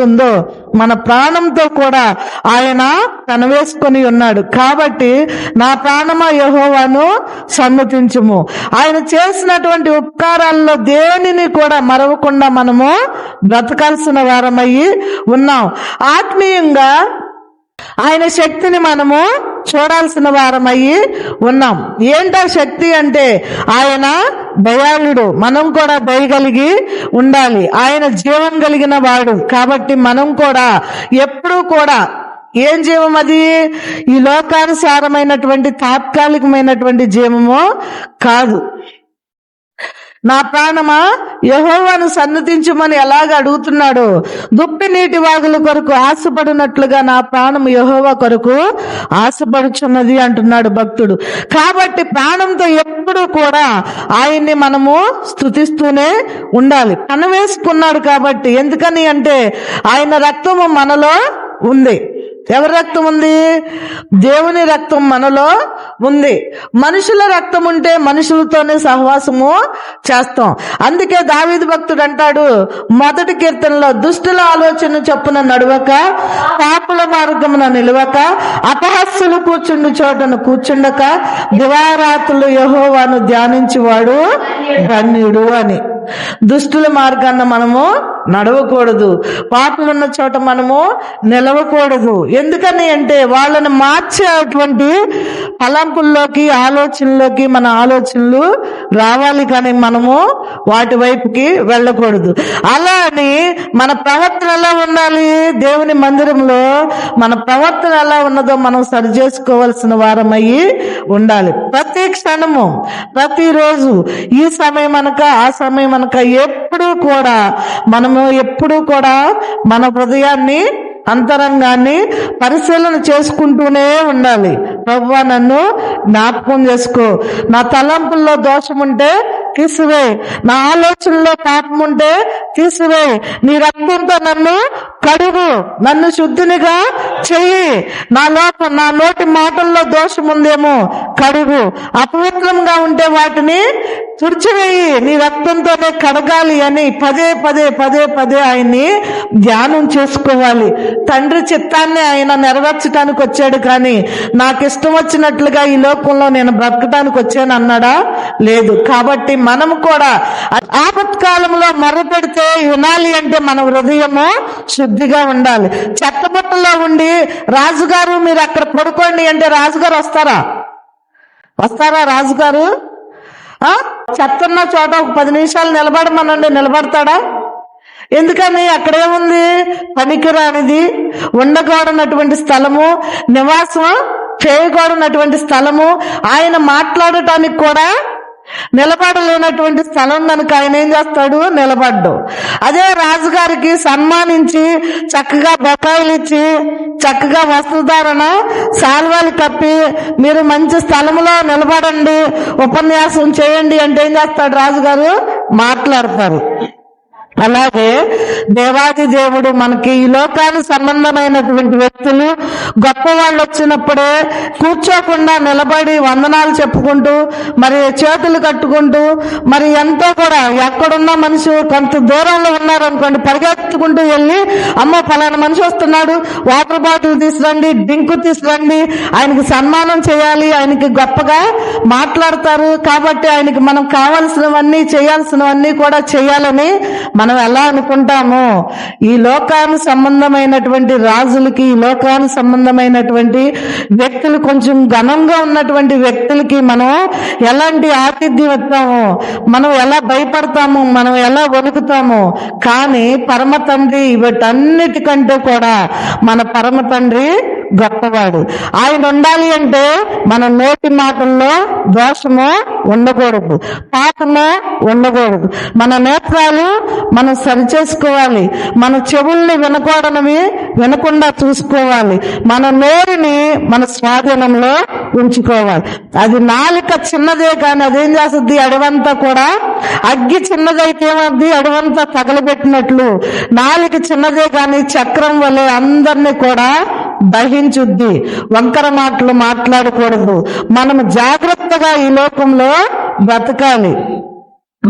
ఉందో మన ప్రాణంతో కూడా ఆయన కనవేసుకొని ఉన్నాడు. కాబట్టి నా ప్రాణమా యెహోవాను సన్నతించుము. ఆయన చేసినటువంటి ఉపకారాల్లో దేనిని కూడా మరవకుండా మనము బ్రతకాల్సిన వారమయ్యి ఉన్నాం. ఆత్మీయంగా ఆయన శక్తిని మనము చూడాల్సిన వారమయ్యి ఉన్నాం. ఏంటా శక్తి అంటే ఆయన దయాళుడు, మనం కూడా దయ కలిగి ఉండాలి. ఆయన జీవం కలిగిన వాడు. కాబట్టి మనం కూడా ఎప్పుడూ కూడా ఏం జీవం అది? ఈ లోకానుసారమైనటువంటి తాత్కాలికమైనటువంటి జీవము కాదు. నా ప్రాణమా యెహోవాను సన్నతించుమని ఎలాగ అడుగుతున్నాడో, దుప్పి నీటి వాగుల కొరకు ఆశపడినట్లుగా నా ప్రాణం యెహోవా కొరకు ఆశపడుచున్నది అంటున్నాడు భక్తుడు. కాబట్టి ప్రాణంతో ఎప్పుడూ కూడా ఆయన్ని మనము స్తుతిస్తూనే ఉండాలి. కనవేసుకున్నాడు కాబట్టి. ఎందుకని అంటే ఆయన రక్తము మనలో ఉంది. ఎవరి రక్తం ఉంది? దేవుని రక్తం మనలో ఉంది. మనుషుల రక్తం ఉంటే మనుషులతోనే సహవాసము చేస్తాం. అందుకే దావీదు భక్తుడు అంటాడు మొదటి కీర్తనలో, దుష్టుల ఆలోచన చొప్పున నడవక, పాపుల మార్గమున నిలవక, అపహాస్యులు కూర్చుండు చోటను కూర్చుండక, దివారాత్రులు యెహోవాను ధ్యానించువాడు ధన్యుడు అని. దుష్టుల మార్గాన్న మనము నడవకూడదు, పాపులున్న చోట మనము నిలవకూడదు. ఎందుకని అంటే వాళ్ళని మార్చేటువంటి తలంపుల్లోకి, ఆలోచనలోకి మన ఆలోచనలు రావాలి, కానీ మనము వాటి వైపుకి వెళ్ళకూడదు. అలా అని మన ప్రవర్తన ఎలా ఉండాలి? దేవుని మందిరంలో మన ప్రవర్తన ఎలా ఉన్నదో మనం సరి చేసుకోవాల్సిన వారమయ్యి ఉండాలి. ప్రతి క్షణము, ప్రతిరోజు, ఈ సమయం అనక ఆ సమయం అనక ఎప్పుడూ కూడా మన హృదయాన్ని, అంతరంగాన్ని పరిశీలన చేసుకుంటూనే ఉండాలి. ప్రభువా నన్ను జ్ఞాపకం చేసుకో, నా తలంపుల్లో దోషం ఉంటే తీసివే, నా ఆలోచనలో పాపం ఉంటే తీసివే, నీ రక్తంతో నన్ను కడుగు, నన్ను శుద్ధినిగా చెయ్యి, నా నోటి మాటల్లో దోషం ఉందేమో కడుగు, అపవిత్రంగా ఉంటే వాటిని తుడిచివేయి, నీ రక్తంతోనే కడగాలి అని పదే పదే ఆయన్ని ధ్యానం చేసుకోవాలి. తండ్రి చిత్తాన్ని ఆయన నెరవేర్చడానికి వచ్చాడు, కానీ నాకు ఇష్టం వచ్చినట్లుగా ఈ లోకంలో నేను బ్రతకడానికి వచ్చాను అన్నాడా? లేదు. కాబట్టి మనము కూడా ఆపత్కాలంలో మొర్రపెడితే వినాలి అంటే మన హృదయము శుద్ధిగా ఉండాలి. చెత్తబుట్టలో ఉండి రాజుగారు మీరు అక్కడ పడుకోండి అంటే రాజుగారు వస్తారా? రాజుగారు చెత్తన్న చోట ఒక 10 నిమిషాలు నిలబడమనండి, నిలబడతాడా? ఎందుకని? అక్కడేముంది? పనికిరానిది, ఉండకూడనటువంటి స్థలము, నివాసం చేయకూడనటువంటి స్థలము, ఆయన మాట్లాడటానికి కూడా నిలబడలేనటువంటి స్థలం కనుక ఆయన ఏం చేస్తాడు? నిలబడ్డు. అదే రాజుగారికి సన్మానించి చక్కగా బకాయిలు ఇచ్చి చక్కగా వస్త్రధారణ శాల్వాలు కప్పి మీరు మంచి స్థలంలో నిలబడండి, ఉపన్యాసం చేయండి అంటే ఏం చేస్తాడు? రాజుగారు మాట్లాడతారు. అలాగే దేవాది దేవుడు మనకి ఈ లోకానికి సంబంధమైనటువంటి వ్యక్తులు గొప్ప వాళ్ళు వచ్చినప్పుడే కూర్చోకుండా నిలబడి వందనాలు చెప్పుకుంటూ, మరి చేతులు కట్టుకుంటూ, మరి ఎంతో కూడా ఎక్కడున్న మనిషి కొంత దూరంలో ఉన్నారనుకోండి, పరిగెత్తుకుంటూ వెళ్ళి అమ్మ ఫలానా మనిషి వస్తున్నాడు, వాటర్ బాటిల్ తీసుకురండి, డ్రింక్ తీసుకురండి, ఆయనకి సన్మానం చేయాలి, ఆయనకి గొప్పగా మాట్లాడతారు. కాబట్టి ఆయనకి మనం కావాల్సినవన్నీ చేయాల్సినవన్నీ కూడా చేయాలని మనం ఎలా అనుకుంటాము? ఈ లోకానికి సంబంధమైనటువంటి రాజులకి, ఈ లోకానికి సంబంధమైనటువంటి వ్యక్తులు, కొంచెం ఘనంగా ఉన్నటువంటి వ్యక్తులకి మనం ఎలాంటి ఆతిథ్యం ఇస్తాము, మనం ఎలా భయపడతాము, మనం ఎలా వణుకుతాము. కానీ పరమ తండ్రి వీటన్నిటికంటే కూడా మన పరమ తండ్రి గొప్పవాడు. ఆయన ఉండాలి అంటే మన నోటి మాటల్లో దోషము ఉండకూడదు, పాపము ఉండకూడదు. మన నేత్రాలు మనం సరిచేసుకోవాలి, మన చెవుల్ని వినకుండా చూసుకోవాలి, మన నోరుని మన స్వాధీనంలో ఉంచుకోవాలి. అది నాలుక చిన్నదే కానీ అదేం చేస్తుంది? అడవంతా కూడా, అగ్గి చిన్నదైతే ఏమవుద్ది? అడవంతా తగలబెట్టినట్లు నాలుక చిన్నదే కానీ చక్రం వలె అందరినీ కూడా దహించుద్ది. వంకర మాటలు మాట్లాడకూడదు. మనం జాగ్రత్తగా ఈ లోకంలో బ్రతకాలి.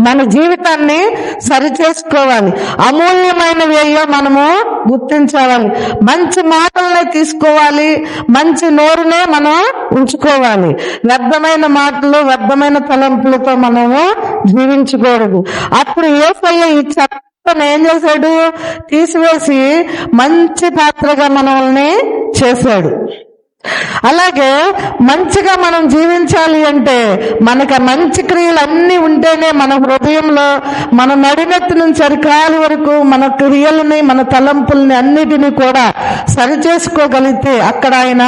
మన జీవితాన్ని సరి చేసుకోవాలి. అమూల్యమైనవి అయ్యో మనము గుర్తించాలి. మంచి మాటలనే తీసుకోవాలి, మంచి నోరునే మనం ఉంచుకోవాలి. వ్యర్థమైన మాటలు, వ్యర్థమైన తలంపులతో మనము జీవించకూడదు. అప్పుడు యేసయ్య ఈ చెత్తను ఏం చేశాడు? తీసివేసి మంచి పాత్రగా మనల్ని చేశాడు. అలాగే మంచిగా మనం జీవించాలి అంటే మనకు మంచి క్రియలు అన్నీ ఉంటేనే మన హృదయంలో, మన నడినెత్తి నుంచి అరికాలి వరకు మన క్రియలని, మన తలంపుల్ని అన్నిటినీ కూడా సరి చేసుకోగలిగితే అక్కడ ఆయన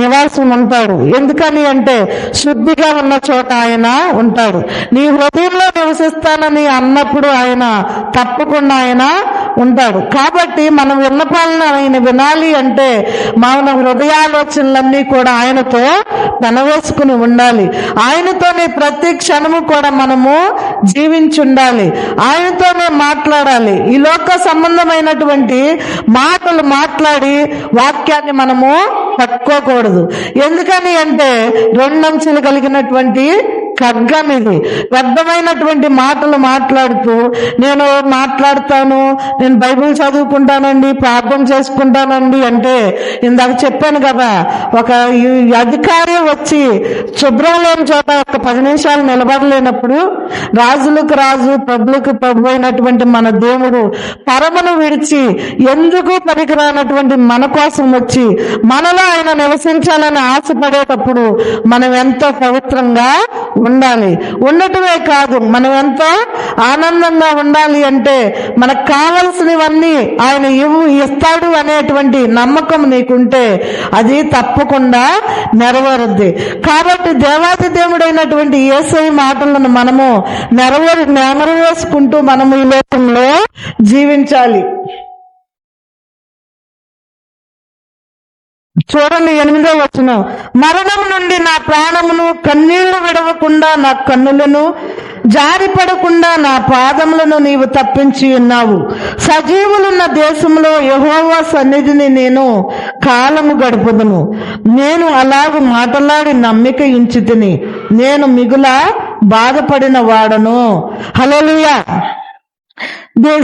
నివాసం ఉంటాడు. ఎందుకని అంటే శుద్ధిగా ఉన్న చోట ఆయన ఉంటాడు. నీ హృదయంలో నివసిస్తానని అన్నప్పుడు ఆయన తప్పకుండా ఆయన ఉంటాడు. కాబట్టి మనం విన్నపాలను ఆయన వినాలి అంటే మన హృదయాలోచనలన్నీ కూడా ఆయనతో పెనవేసుకుని ఉండాలి. ఆయనతోనే ప్రతి క్షణము కూడా మనము జీవించి ఉండాలి. ఆయనతోనే మాట్లాడాలి. ఈ లోక సంబంధమైనటువంటి మాటలు మాట్లాడి వాక్యాన్ని మనము పట్టుకోకూడదు. ఎందుకని అంటే రెండంచెలు కలిగినటువంటి ఖడ్గం ఇది. వ్యర్థమైనటువంటి మాటలు మాట్లాడుతూ నేను మాట్లాడతాను, నేను బైబిల్ చదువుకుంటానండి, ప్రార్థన చేసుకుంటానండి అంటే, ఇందాక చెప్పాను కదా, ఒక అధికారి వచ్చి శుభ్రం లేని చోట ఒక 10 నిమిషాలు నిలబడలేనప్పుడు రాజులకు రాజు, ప్రభులకు ప్రభు అయినటువంటి మన దేవుడు పరమను విడిచి ఎందుకు పనికిరానటువంటి మన కోసం వచ్చి మనలో ఆయన నివసించాలని ఆశపడేటప్పుడు మనం ఎంతో పవిత్రంగా ఉండాలి. ఉండటమే కాదు, మనం ఎంతో ఆనందంగా ఉండాలి అంటే మనకు కావలసినవన్నీ ఆయన ఇస్తాడు అనేటువంటి నమ్మకం నీకుంటే అది తప్పకుండా నెరవేరుద్ది. కాబట్టి దేవాది దేవుడైనటువంటి యేసయ్య మాటలను మనము నెరవేర్చుకుంటూ మనము ఈ లోకంలో జీవించాలి. చూడండి 8వ వచనం, మరణం నుండి నా ప్రాణమును, కన్నీళ్లు విడవకుండా నా కన్నులను, జారిపడకుండా నా పాదములను నీవు తప్పించి ఉన్నావు. సజీవులున్న దేశంలో యెహోవా సన్నిధిని నేను కాలము గడుపుదును. నేను అలాగూ మాటలాడి నమ్మిక ఇంచితిని. నేను మిగుల బాధపడిన వాడను. హల్లెలూయా.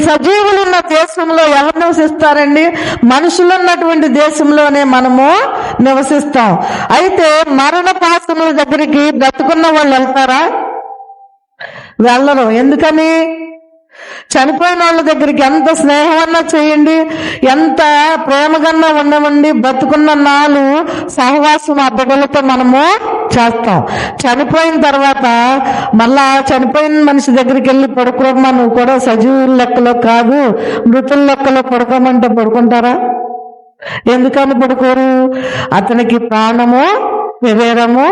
సజీవులున్న దేశంలో ఎవరు నివసిస్తారండి? మనుషులున్నటువంటి దేశంలోనే మనము నివసిస్తాం. అయితే మరణ పాశముల దగ్గరికి బ్రతుకున్న వాళ్ళు వెళ్తారా? వెళ్ళరు. ఎందుకని? చనిపోయిన వాళ్ళ దగ్గరికి ఎంత స్నేహమన్నా చేయండి, ఎంత ప్రేమగన్నా ఉండవండి, బతుకున్న నాలు సహవాసం ఆ బిడ్డలతో మనము చేస్తాం. చనిపోయిన తర్వాత మళ్ళా చనిపోయిన మనిషి దగ్గరికి వెళ్ళి పడుకోమా, నువ్వు కూడా సజీవుల లెక్కలో కాదు మృతుల లెక్కలో పడుకోమంటే పడుకుంటారా? ఎందుకని పడుకోరు? అతనికి ప్రాణము శరీరము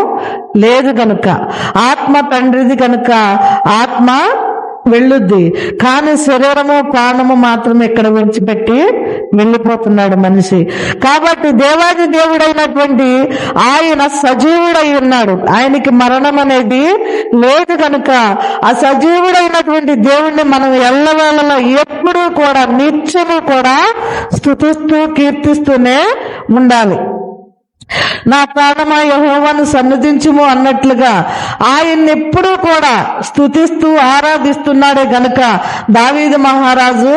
లేదు కనుక, ఆత్మ తండ్రిది కనుక ఆత్మ వెళ్ళుద్ది, కానీ శరీరము ప్రాణము మాత్రమే ఇక్కడ విడిచిపెట్టి వెళ్ళిపోతున్నాడు మనిషి. కాబట్టి దేవాది దేవుడైనటువంటి ఆయన సజీవుడై ఉన్నాడు. ఆయనకి మరణం అనేది లేదు కనుక ఆ సజీవుడైనటువంటి దేవుణ్ణి మనం ఎల్లవేళలో ఎప్పుడూ కూడా నిత్యము కూడా స్తుతిస్తూ కీర్తిస్తూనే ఉండాలి. నా ప్రాణమా యెహోవాను సన్నిధించుము అన్నట్లుగా ఆయన్ని ఎప్పుడూ కూడా స్తుతిస్తూ ఆరాధిస్తున్నాడే గనుక దావీదు మహారాజు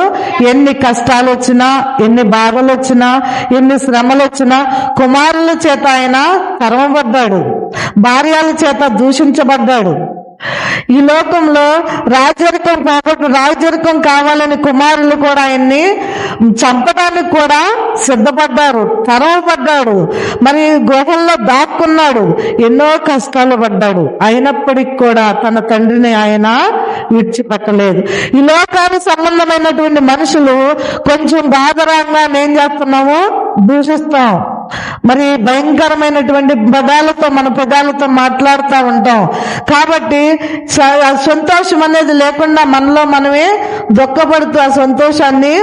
ఎన్ని కష్టాలు వచ్చినా, ఎన్ని బాధలు వచ్చినా, ఎన్ని శ్రమలు వచ్చినా కుమారుల చేత ఆయన తరమబడ్డాడు, భార్యల చేత దూషించబడ్డాడు. ఈ లోకంలో రాజరికం కావాలని కుమారులు కూడా ఆయన్ని చంపడానికి కూడా సిద్ధపడ్డారు, తరవబడ్డాడు, మరి గుహల్లో దాక్కున్నాడు, ఎన్నో కష్టాలు పడ్డాడు. అయినప్పటికీ కూడా తన తండ్రిని ఆయన విడిచిపెట్టలేదు. ఈ లోకానికి సంబంధమైనటువంటి మనుషులు కొంచెం బాధరంగా ఏం చేస్తున్నాము? దూషిస్తాం. మరి భయంకరమైనటువంటి మన పెదాలతో మాట్లాడుతూ ఉంటాం. కాబట్టి సంతోషం అనేది లేకుండా మనలో మనమే దుఃఖపడుతూ ఆ సంతోషాన్ని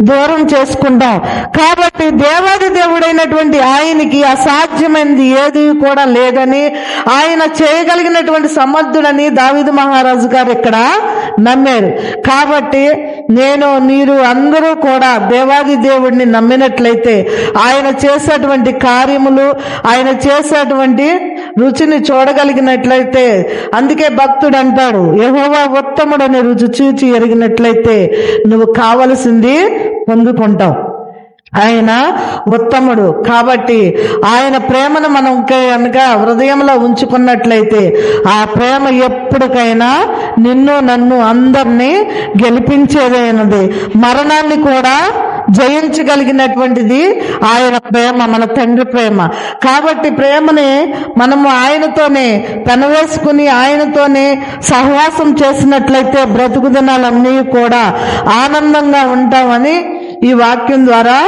దూరం చేసుకుంటాం. కాబట్టి దేవాది దేవుడైనటువంటి ఆయనకి అసాధ్యమైనది ఏది కూడా లేదని, ఆయన చేయగలిగినటువంటి సమర్థుడని దావీదు మహారాజు గారు ఇక్కడ నమ్మారు. కాబట్టి మీరు అందరూ కూడా దేవాది దేవుడిని నమ్మినట్లయితే ఆయన చేసేటువంటి కార్యములు, ఆయన చేసేటువంటి రుచిని చూడగలిగినట్లయితే, అందుకే భక్తుడు అంటాడు, యెహోవా ఉత్తముడని రుచి చూచి ఎరిగినట్లయితే నువ్వు కావలసింది పొందుకుంటావు. ఆయన ఉత్తముడు కాబట్టి ఆయన ప్రేమను మనం కనుక హృదయంలో ఉంచుకున్నట్లయితే ఆ ప్రేమ ఎప్పటికైనా నిన్ను నన్ను అందరినీ గెలిపించేదైనది, మరణాన్ని కూడా జయించగలిగినటువంటిది ఆయన ప్రేమ, మన తండ్రి ప్రేమ. కాబట్టి ప్రేమని మనము ఆయనతోనే పెనవేసుకుని ఆయనతోనే సహవాసం చేసినట్లయితే బ్రతుకు దినాలన్నీ కూడా ఆనందంగా ఉంటామని ఈ వాక్యం ద్వారా